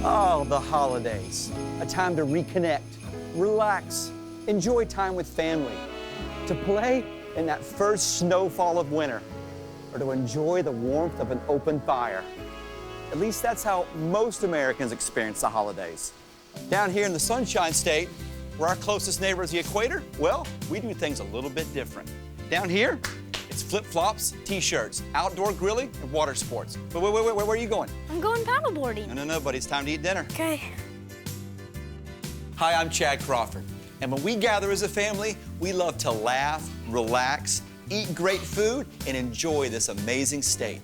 Oh, the holidays. A time to reconnect, relax, enjoy time with family, to play in that first snowfall of winter, or to enjoy the warmth of an open fire. At least that's how most Americans experience the holidays. Down here in the Sunshine State, where our closest neighbor is the equator, well, we do things a little bit different. Down here, it's flip-flops, t-shirts, outdoor grilling, and water sports. But wait, where are you going? I'm going paddleboarding. No, buddy, it's time to eat dinner. Okay. Hi, I'm Chad Crawford. And when we gather as a family, we love to laugh, relax, eat great food, and enjoy this amazing state.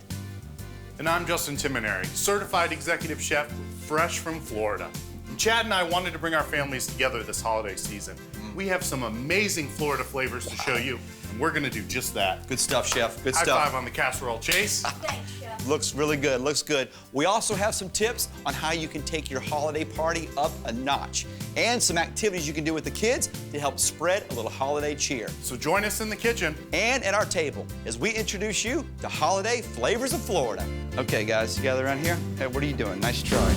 And I'm Justin Timineri, certified executive chef, fresh from Florida. And Chad and I wanted to bring our families together this holiday season. We have some amazing Florida flavors to show you, and we're gonna do just that. Good stuff, Chef. Good High stuff. five on the casserole, Chase. Thanks, Chef. Looks really good, looks good. We also have some tips on how you can take your holiday party up a notch, and some activities you can do with the kids to help spread a little holiday cheer. So join us in the kitchen. And at our table as we introduce you to holiday flavors of Florida. Okay, guys, you gather around here. Hey, what are you doing? Nice try.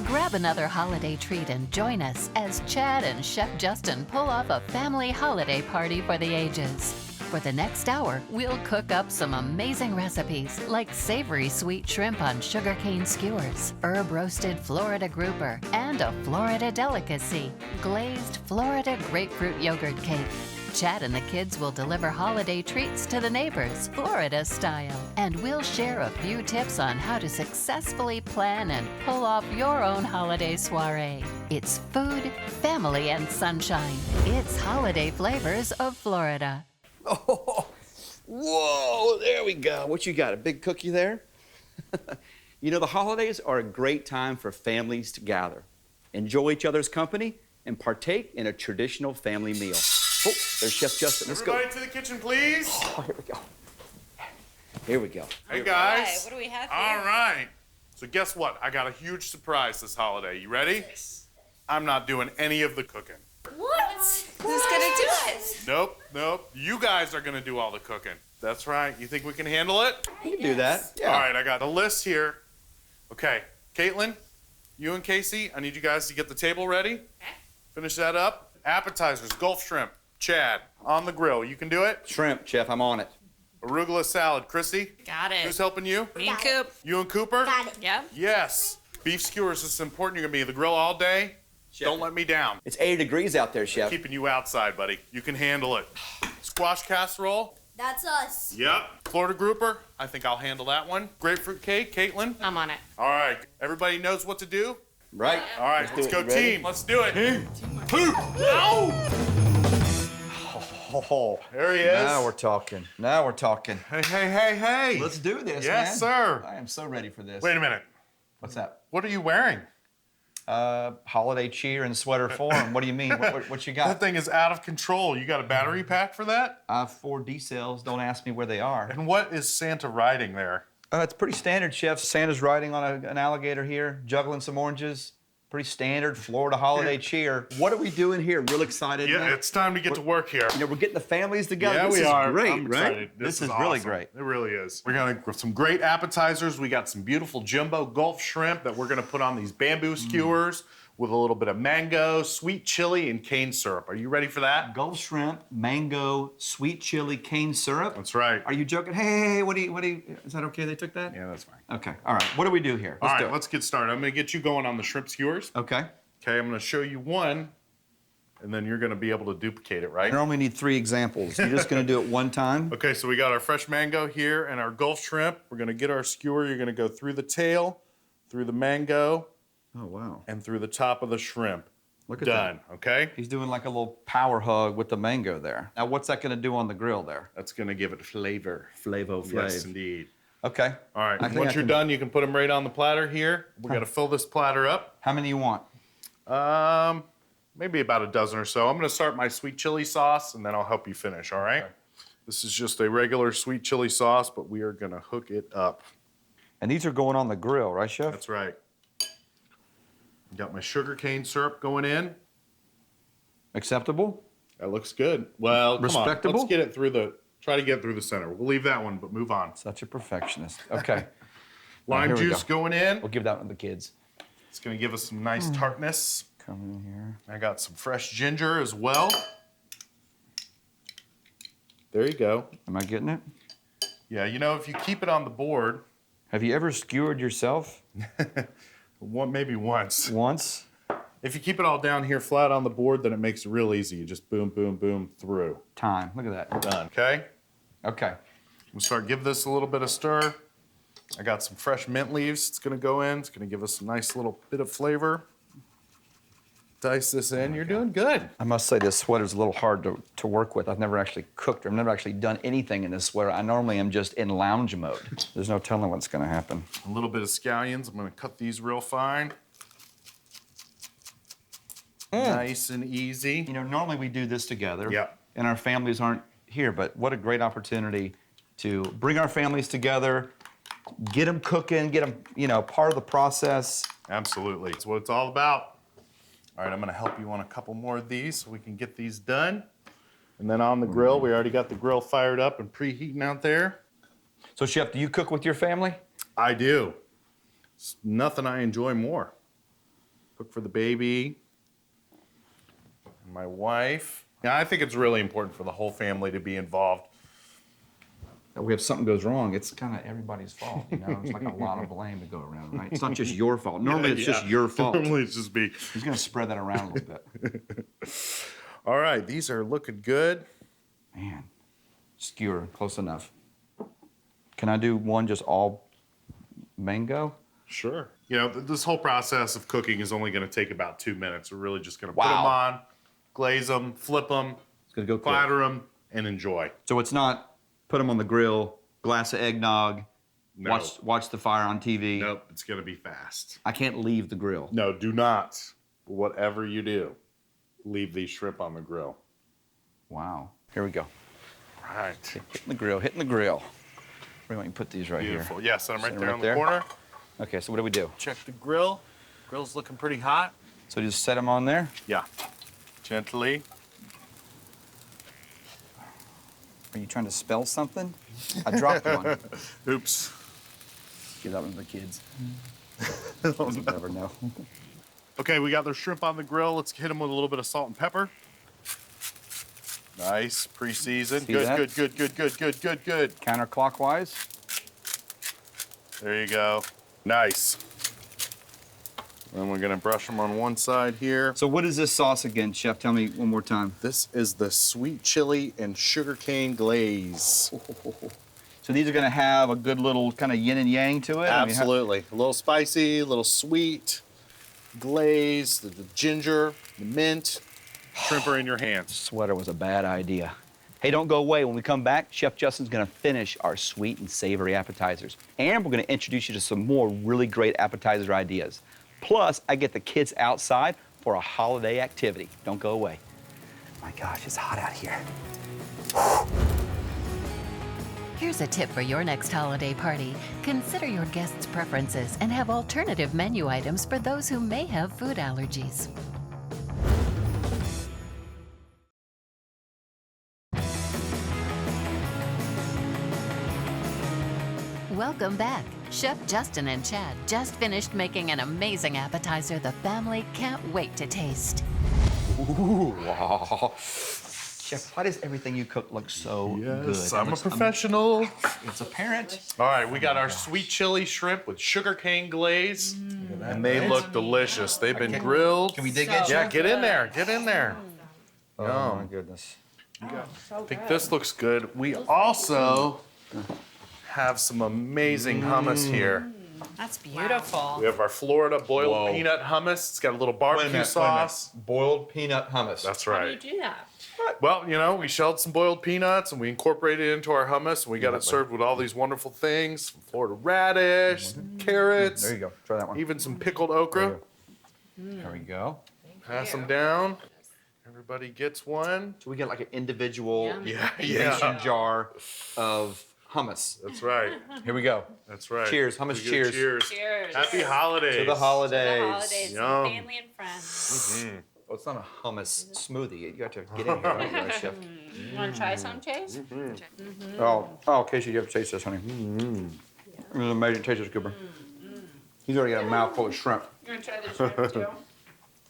Grab another holiday treat and join us as Chad and Chef Justin pull off a family holiday party for the ages. For the next hour, we'll cook up some amazing recipes like savory sweet shrimp on sugarcane skewers, herb-roasted Florida grouper, and a Florida delicacy, glazed Florida grapefruit yogurt cake. Chad and the kids will deliver holiday treats to the neighbors, Florida style. And we'll share a few tips on how to successfully plan and pull off your own holiday soiree. It's food, family, and sunshine. It's holiday flavors of Florida. Oh, whoa, there we go. What you got, a big cookie there? You know, the holidays are a great time for families to gather, enjoy each other's company, and partake in a traditional family meal. Oh, there's Chef Justin. Let's Everybody go. to the kitchen, please. Oh, here we go. Here we go. Hey, guys. Right, what do we have here? All right. So guess what? I got a huge surprise this holiday. You ready? Yes. I'm not doing any of the cooking. What? Who's gonna do it? Nope. You guys are gonna do all the cooking. That's right. You think we can handle it? You can do that. Yeah. All right, I got a list here. Okay, Caitlin, you and Casey, I need you guys to get the table ready. Okay. Finish that up. Appetizers, Gulf shrimp. Chad, on the grill. You can do it? Shrimp, Chef, I'm on it. Arugula salad. Chrissy? Got it. Who's helping you? Me and Coop. You and Cooper? Got it. Yeah. Yes. Beef skewers is important. You're gonna be at the grill all day. Chef. Don't let me down. It's 80 degrees out there, Chef. Keeping you outside, buddy. You can handle it. Squash casserole. That's us. Yep. Florida grouper. I think I'll handle that one. Grapefruit cake. Caitlin. I'm on it. All right. Everybody knows what to do? Right? All right. Let's do go it. Ready? team. Let's do it. Ow! Oh, There he is. now we're talking. Now we're talking. Hey. Let's do this, Yes, man. sir. I am so ready for this. Wait a minute. What's that? What are you wearing? Holiday cheer in sweater form. What do you mean? What you That got? thing is out of control. You got a battery pack for that? I have 4 D cells. Don't ask me where they are. And what is Santa riding there? It's pretty standard, Chef. Santa's riding on an alligator here, juggling some oranges. Pretty standard Florida holiday cheer. What are we doing here? Real excited. Yeah, man. it's time to get to work here. You know, we're getting the families together. Yeah, this we is are. great, I'm right? excited. This is awesome. really great. It really is. We're gonna get some great appetizers. We got some beautiful jumbo Gulf shrimp that we're gonna put on these bamboo skewers with a little bit of mango, sweet chili, and cane syrup. Are you ready for that? Gulf shrimp, mango, sweet chili, cane syrup. That's right. Are you joking? Hey, what do you, is that okay they took that? Yeah, that's fine. Okay, all right. What do we do here? All do right, it. let's get started. I'm gonna get you going on the shrimp skewers. Okay. Okay, I'm gonna show you one, and then you're gonna be able to duplicate it, right? I normally need 3 examples. You're just gonna do it one time? Okay, so we got our fresh mango here and our Gulf shrimp. We're gonna get our skewer. You're gonna go through the tail, through the mango, Oh, wow. and through the top of the shrimp. Look at Done, okay? He's doing like a little power hug with the mango there. Now, what's that gonna do on the grill there? That's gonna give it flavor. Flavo Yes, indeed. Okay. All right, I think once I you're can- done, you can put them right on the platter here. We're gonna fill this platter up. How many you want? Maybe about a dozen or so. I'm gonna start my sweet chili sauce, and then I'll help you finish, all right? Okay. This is just a regular sweet chili sauce, but we are gonna hook it up. And these are going on the grill, right, Chef? That's right. Got my sugar cane syrup going in. Acceptable? That looks good. Well, come on. Respectable? Let's get it through the Try to get through the center. We'll leave that one, but move on. Such a perfectionist. Okay. Lime here we juice go. going in. We'll give that one to the kids. It's gonna give us some nice tartness. Come in here. I got some fresh ginger as well. There you go. Am I getting it? Yeah, you know, if you keep it on the board, Have you ever skewered yourself? maybe once. Once? If you keep it all down here flat on the board, then it makes it real easy. You just boom, boom, boom through. Time. Look at that. Done. Okay? Okay. We'll start give this a little bit of stir. I got some fresh mint leaves. It's gonna go in. It's gonna give us a nice little bit of flavor. Dice this in. You're doing good. I must say this sweater's a little hard to work with. I've never actually cooked or I've never actually done anything in this sweater. I normally am just in lounge mode. There's no telling what's gonna happen. A little bit of scallions. I'm gonna cut these real fine. Nice and easy. You know, normally we do this together. Yep. And our families aren't here, but what a great opportunity to bring our families together, get them cooking, get them, you know, part of the process. Absolutely. It's what it's all about. All right, I'm gonna help you on a couple more of these so we can get these done. And then on the grill, we already got the grill fired up and preheating out there. So, Chef, do you cook with your family? I do. It's nothing I enjoy more. Cook for the baby and my wife. Yeah, I think it's really important for the whole family to be involved. If something goes wrong, it's kind of everybody's fault, you know? It's like a lot of blame to go around, right? It's not just your fault. Normally, it's just your fault. Normally, it's just me. He's gonna spread that around a little bit. All right, these are looking good. Man, skewer, close enough. Can I do one just all mango? Sure. You know, this whole process of cooking is only going to take about 2 minutes. We're really just going to put Wow. them on, glaze them, flip them, It's gonna go quick. platter them, and enjoy. So it's not put them on the grill, glass of eggnog, No. watch the fire on TV. Nope, it's going to be fast. I can't leave the grill. No, do not. Whatever you do, leave these shrimp on the grill. Wow. Here we go. Right. Hitting the grill, hitting the grill. Where do you want me to put these right Beautiful. here? Yeah, set them right Set 'em there right on there. the corner. Okay, so what do we do? Check the grill. Grill's looking pretty hot. So just set them on there? Yeah. Gently. Are you trying to spell something? I dropped one. Oops. Give that one to the kids. You'll never know. Okay, we got their shrimp on the grill. Let's hit them with a little bit of salt and pepper. Nice, pre-seasoned. See Good, that? good, good, good, good, good, good, good. Counterclockwise. There you go. Nice. Then we're gonna brush them on one side here. So what is this sauce again, Chef? Tell me one more time. This is the sweet chili and sugarcane glaze. So these are gonna have a good little kind of yin and yang to it? I mean, Absolutely. A little spicy, a little sweet, glaze, the ginger, the mint. Shrimp are in your hands. Sweater was a bad idea. Hey, don't go away. When we come back, Chef Justin's gonna finish our sweet and savory appetizers. And we're gonna introduce you to some more really great appetizer ideas. Plus, I get the kids outside for a holiday activity. Don't go away. My gosh, it's hot out here. Here's a tip for your next holiday party. Consider your guests' preferences and have alternative menu items for those who may have food allergies. Welcome back. Chef Justin and Chad just finished making an amazing appetizer the family can't wait to taste. Ooh, wow. Chef, why does everything you cook look so good? Yes, It I'm a looks professional. It's apparent. All right, we got our sweet chili shrimp with sugarcane glaze, and they look delicious. They've been grilled. Can we dig in, Yeah, Chef? get in there. Get in there. Oh, my goodness. I think this looks good. We also have some amazing hummus here. That's beautiful. We have our Florida boiled Whoa. peanut hummus. It's got a little barbecue sauce. Boiled peanut hummus. That's How right. do you do that? Well, you know, we shelled some boiled peanuts and we incorporated it into our hummus, and we got it served with all these wonderful things: some Florida radish, some carrots, There you go. Try that one. even some pickled okra. There we go. Pass them down. Everybody gets one. So we get like an individual Yeah, mason jar of hummus. That's right. Here we go. That's right. Cheers, hummus, We get cheers. Cheers. Cheers. Happy holidays. To the holidays. For the holidays, Yum. with family and friends. Well, it's not a hummus smoothie. You got to get in here, don't you, Chef? You want to try some, Chase? Oh, Casey, you have to taste this, honey. This is amazing. Taste this, Cooper. He's already got a mouthful of shrimp. You want to try the shrimp too?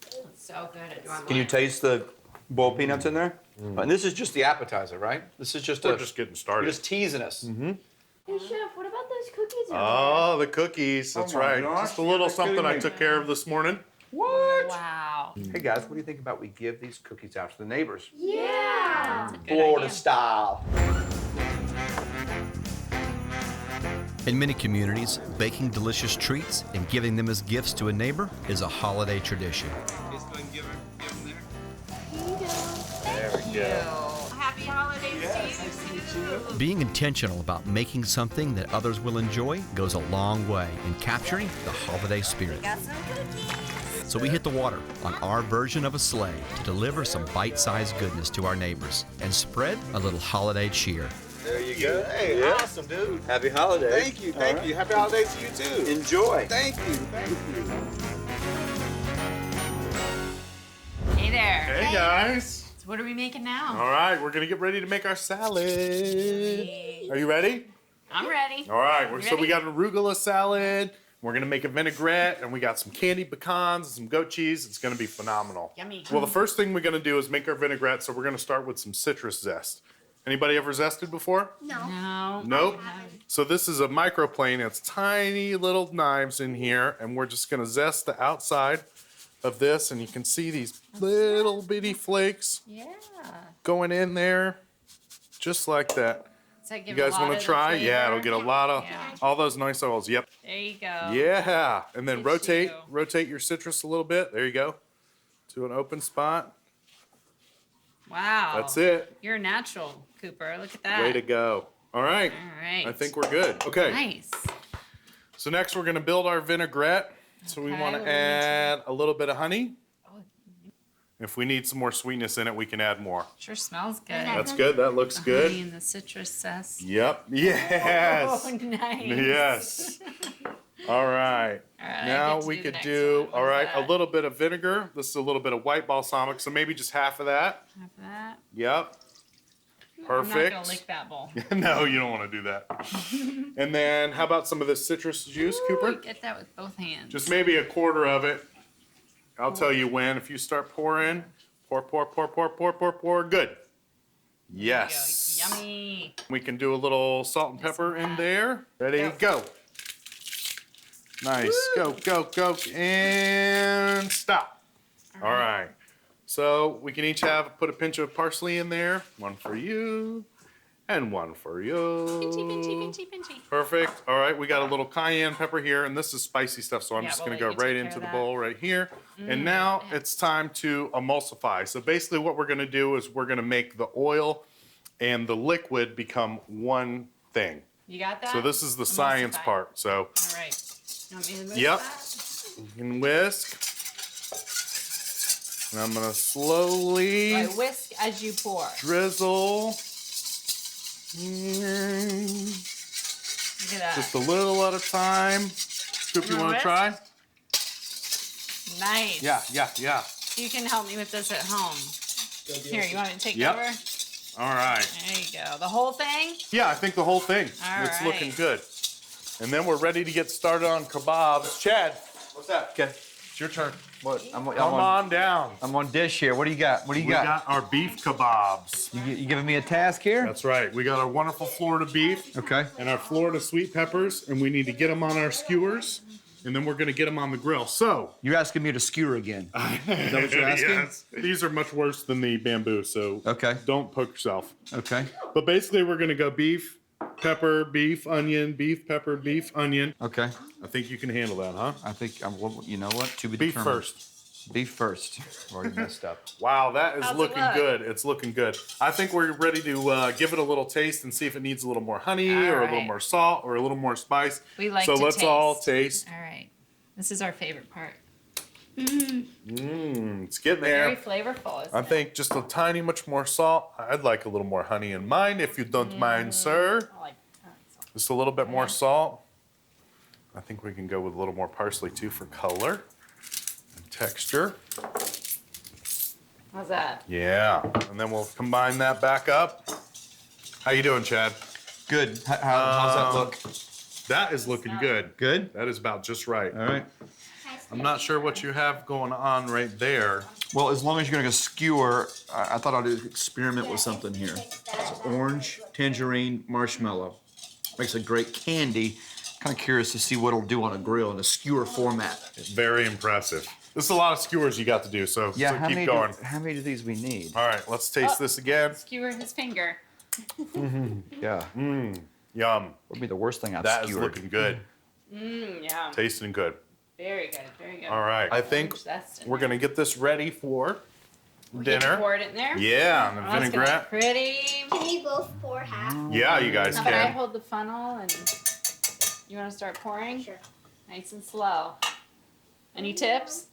It's so good. Do you want Can you more? taste the boiled peanuts in there? And this is just the appetizer, right? This is just We're just getting started. You're just teasing us. Hey, Chef, what about those cookies over Oh, the cookies. That's Oh my right. gosh, Just a little you're something kidding I me. took care of this morning. What? Wow. Hey guys, what do you think about we give these cookies out to the neighbors? there? Yeah. Good Florida idea. style. In many communities, baking delicious treats and giving them as gifts to a neighbor is a holiday tradition. Happy holidays to you. Being intentional about making something that others will enjoy goes a long way in capturing the holiday spirit. Got some cookies. So we hit the water on our version of a sleigh to deliver some bite-sized goodness to our neighbors and spread a little holiday cheer. There you go. Hey, awesome, dude. Happy holidays. Thank you, thank you. Happy holidays to you too. Enjoy. Thank you, thank you. Hey there. Hey, guys. So what are we making now? All right, we're gonna get ready to make our salad. Are you ready? I'm ready. All right, You so we ready? got an arugula salad. We're gonna make a vinaigrette, and we got some candied pecans and some goat cheese. It's gonna be phenomenal. Yummy. Well, the first thing we're gonna do is make our vinaigrette, so we're gonna start with some citrus zest. Anybody ever zested before? No. No. Nope. So this is a microplane. It's tiny little knives in here, and we're just gonna zest the outside of this, and you can see these little bitty flakes Yeah. going in there, just like that. Does that You give guys a lot want of to the try? Yeah, it'll flavor? get a lot of Yeah. all those nice oils. Yep. There you go. Yeah, and then Good to you. rotate your citrus a little bit. There you go, to an open spot. Wow. That's it. You're a natural, Cooper. Look at that. Way to go. All right. All right. I think we're good. Okay. Nice. So next we're gonna build our vinaigrette. So we Okay, want what do to we need to- add a little bit of honey. Oh. If we need some more sweetness in it, we can add more. Sure smells good. That's good. That looks The honey good. and the citrus zest. Yep. Yes. Oh, nice. Yes. All right. All right, I Now get to we do the could next do, one. What all is right, a that? little bit of vinegar. This is a little bit of white balsamic, so maybe just half of that. Have that. Yep. I'm Perfect. not gonna lick that bowl. No, you don't want to do that. And then how about some of this citrus juice, Cooper? Ooh, get that with both hands. Just maybe a quarter of it. I'll tell you when. If you start pouring, pour, pour, pour, pour, pour, pour, pour. Good. There you go. Yes. Yummy. We can do a little salt and pepper in there. Ready, go. Nice. Go, go, go. And stop. All right. So we can each put a pinch of parsley in there. One for you and one for you. Pinchy, pinchy, pinchy, pinchy. Perfect. All right, we got a little cayenne pepper here, and this is spicy stuff, so I'm Yeah, just we'll gonna go let you right take into care the of bowl right here. And now it's time to emulsify. So basically what we're gonna do is we're gonna make the oil and the liquid become one thing. You got that? So this is the science Emulsify. part. So All right. You want me to mix Yep. that? you can whisk. And I'm gonna slowly Right, whisk as you pour. drizzle. Look at that. Just a little at a time. Scoop, you wanna wanna whisk? try? Nice. Yeah. You can help me with this at home. Here, you want me to take Yep. over? All right. There you go. The whole thing? Yeah, I think the whole thing. All It's right. looking good. And then we're ready to get started on kebabs. Chad, What's that? Okay. it's your turn. What? I'm Come on down. I'm on dish here. What do you got? What do you We got? got our beef kebabs. You giving me a task here? That's right. We got our wonderful Florida beef Okay. and our Florida sweet peppers, and we need to get them on our skewers, and then we're going to get them on the grill. So, You're asking me to skewer again. Is that what you're asking? yes, these are much worse than the bamboo, so Okay. don't poke yourself. Okay. But basically, we're going to go beef, pepper, beef, onion, beef, pepper, beef, onion. Okay. I think you can handle that, huh? I think you know what? To be Beef determined. first. Beef first. I've already messed up. Wow, that is How's it looking look? good. It's looking good. I think we're ready to give it a little taste and see if it needs a little more honey or a little right. more salt or a little more spice. We like so to let's taste. all taste. All right. This is our favorite part. It's getting Very there. flavorful, isn't I it? think just a tiny much more salt. I'd like a little more honey in mine if you don't mind, sir. I like that. Just a little bit more salt. I think we can go with a little more parsley too for color and texture. How's that? Yeah, and then we'll combine that back up. How you doing, Chad? Good. How's that look? That is looking good. Good? That is about just right. All right. I'm not sure what you have going on right there. Well, as long as you're gonna skewer, I thought I'd experiment with something here. It's orange, tangerine, marshmallow. Makes a great candy. Kind of curious to see what it'll do on a grill in a skewer format. Very impressive. This is a lot of skewers you got to do, so, Yeah, so how keep many going. how many of these we need? All right, let's taste this again. Skewer his finger. Yeah. Yum. Would be the worst thing I've That is skewered. looking good. Yeah. Tasting good. Very good. Very good. All right. I think we're going to get this ready for dinner. Pour it in there. Yeah, and the Oh, it's gonna be vinaigrette. pretty. Can we both pour half? Yeah, you guys How about I can. hold the funnel and you want to start pouring? Sure. Nice and slow. Any tips?